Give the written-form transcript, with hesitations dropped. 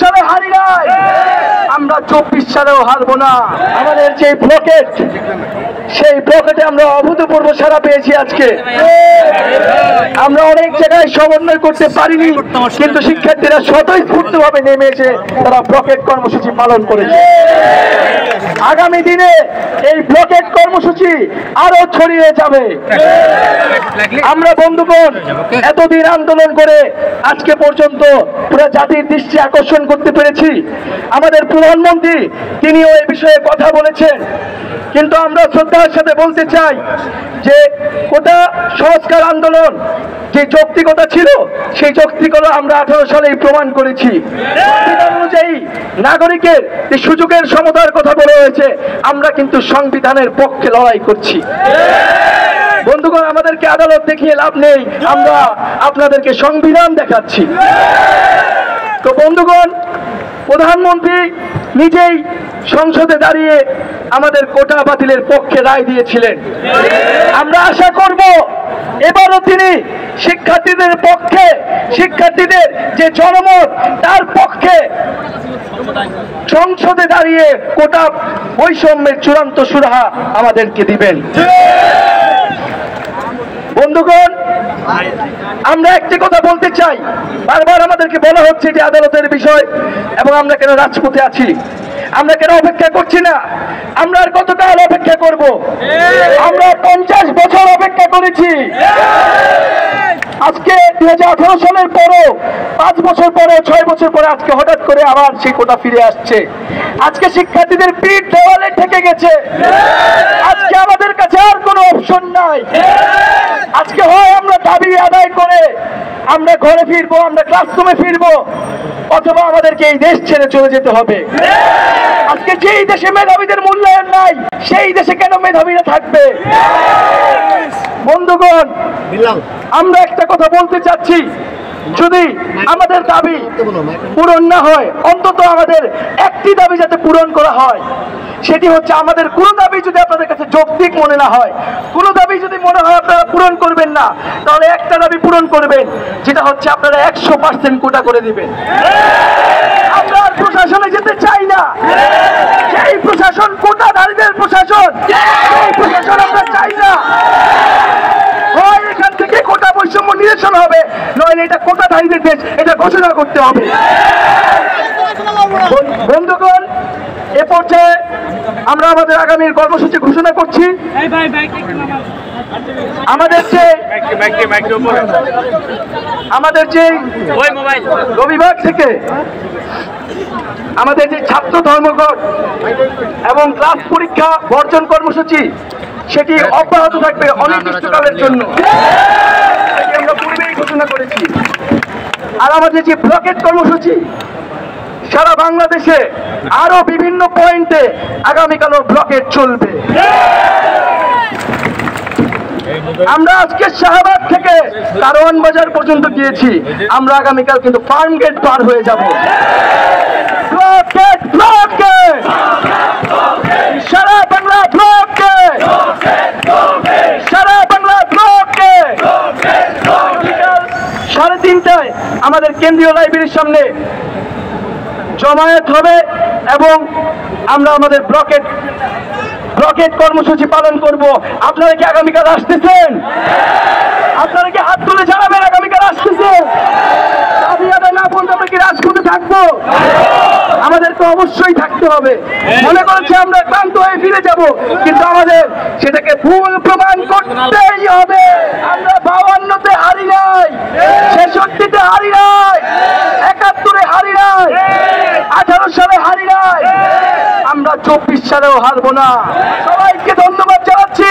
সালে হারি নাই, আমরা 24 সালেও হারবো না। আমাদের যে ব্লকেট, সেই ব্লকেটে আমরা অভূতপূর্ব সাড়া পেয়েছি। আজকে আমরা অনেক জায়গায় সমন্বয় করতে পারিনি, কিন্তু শিক্ষার্থীরা স্বতঃস্ফূর্তভাবে নেমে এসে তারা ব্লকেট কর্মসূচি পালন করেছে। আগামী দিনে এই ব্লকেট কর্মসূচি আরো ছড়িয়ে যাবে। আমরা বন্ধুগণ এতদিন আন্দোলন করে আজকে পর্যন্ত পুরো জাতির দৃষ্টি আকর্ষণ করতে পেরেছি। আমাদের প্রধানমন্ত্রী তিনিও এই বিষয়ে কথা বলেছেন, কিন্তু আমরা শ্রদ্ধার সাথে বলতে চাই যে কোটা সংস্কার আন্দোলন যে যৌক্তিকতা ছিল, সেই যৌক্তিকতা আমরা 18 সালেই প্রমাণ করেছি। সংবিধান অনুযায়ী নাগরিকের যে সুযোগের সমতার কথা বলা হয়েছে, আমরা কিন্তু সংবিধানের পক্ষে লড়াই করছি। বন্ধুগণ, আমাদেরকে আদালত দেখিয়ে লাভ নেই, আমরা আপনাদেরকে সংবিধান দেখাচ্ছি। তো বন্ধুগণ, প্রধানমন্ত্রী নিজেই সংসদে দাঁড়িয়ে আমাদের কোটা বাতিলের পক্ষে রায় দিয়েছিলেন। আমরা আশা করব এবারও তিনি শিক্ষার্থীদের পক্ষে, শিক্ষার্থীদের যে জনমত তার পক্ষে সংসদে দাঁড়িয়ে কোটা বৈষম্যের চূড়ান্ত সুরাহা আমাদেরকে দিবেন। বন্ধুগণ, আমরা একটি কথা বলতে চাই, বারবার আমাদেরকে বলা হচ্ছে যে আদালতের বিষয়, এবং আমরা কেন রাজপথে আছি, আমরা কেন অপেক্ষা করছি না। আমরা আর কতকাল অপেক্ষা করব? আমরা 50 বছর অপেক্ষা করেছি। আজকে 2018 সালের পরও 5 বছর পরে, 6 বছর পরে আজকে হঠাৎ করে আবার সেই কোটা ফিরে আসছে। আজকে শিক্ষার্থীদের পিঠ দেওয়ালে ঠেকে গেছে। আজকে আমাদের কাছে আর কোনো অপশন নাই। আজকে হয় আমরা দাবি আদায় করে আমরা ঘরে ফিরবো, আমরা ক্লাসরুমে ফিরবো, অথবা আমাদেরকে এই দেশ ছেড়ে চলে যেতে হবে। আজকে যেই দেশে মেধাবীদের মূল্যায়ন নাই, সেই দেশে কেন মেধাবীরা থাকবে? বন্ধুগণ, আমরা একটা কথা বলতে চাচ্ছি, যদি আমাদের দাবি পূরণ না হয়, অন্তত আমাদের একটি দাবি যাতে পূরণ করা হয়। সেটি হচ্ছে, আমাদের কোনো দাবি যদি আপনাদের কাছে যৌক্তিক মনে না হয়, কোনো দাবি যদি মনে হয় আপনারা পূরণ করবেন না, তাহলে একটা দাবি পূরণ করবেন, যেটা হচ্ছে আপনারা 100% কোটা করে দিবেন। আমরা আর প্রশাসনে যেতে চাই না। সেই প্রশাসন কোটাধারীদের প্রশাসন, সেই প্রশাসন আমরা চাই না। হয় এখান থেকে কোটা বৈষম্য নিরসন হবে, নইলে এটা কোটাধারীদের দেশ, এটা ঘোষণা করতে হবে। বন্ধুগণ, এ পর্যায়ে আমরা আমাদের আগামীর কর্মসূচি ঘোষণা করছি। আমাদের যে রবিবার থেকে আমাদের যে ছাত্র ধর্মঘট এবং ক্লাস পরীক্ষা বর্জন কর্মসূচি, সেটি অব্যাহত থাকবে অনির্দিষ্টকালের জন্য, আমরা পূর্বেই ঘোষণা করেছি। আর আমাদের যে ব্লকেট কর্মসূচি, সারা বাংলাদেশে আরো বিভিন্ন পয়েন্টে আগামীকালও ব্লকেট চলবে। আমরা আজকে শাহবাগ থেকে কারওয়ান বাজার পর্যন্ত গিয়েছি, আমরা আগামীকাল কিন্তু ফার্ম গেট পার হয়ে যাব। ব্লকেট, ব্লকেট, সারা বাংলা ব্লকেট, সারা বাংলা ব্লকেট। 3:30টায় আমাদের কেন্দ্রীয় লাইব্রেরির সামনে জমায়েত হবে এবং আমরা আমাদের ব্লকেট কর্মসূচি পালন করব। আপনারা কি আগামীকাল আসতেছেন? আপনারা কি হাত তুলে জানাবেন আগামীকাল আসতেছেন? দাবি আদায় না পর্যন্ত আমরা কি রাজপথে থাকবো? আমাদেরকে অবশ্যই থাকতে হবে। মনে করছে আমরা ক্লান্ত হয়ে ফিরে যাব, কিন্তু আমাদের সেটাকে ভুল প্রমাণ করতেই হবে। আমরা 52-তে হারি নাই, 66-তে হারি নাই, 71-এ হারি নাই, 18 সালে হারি নাই, আমরা 24 সালেও হারবো না। সবাইকে ধন্যবাদ জানাচ্ছি।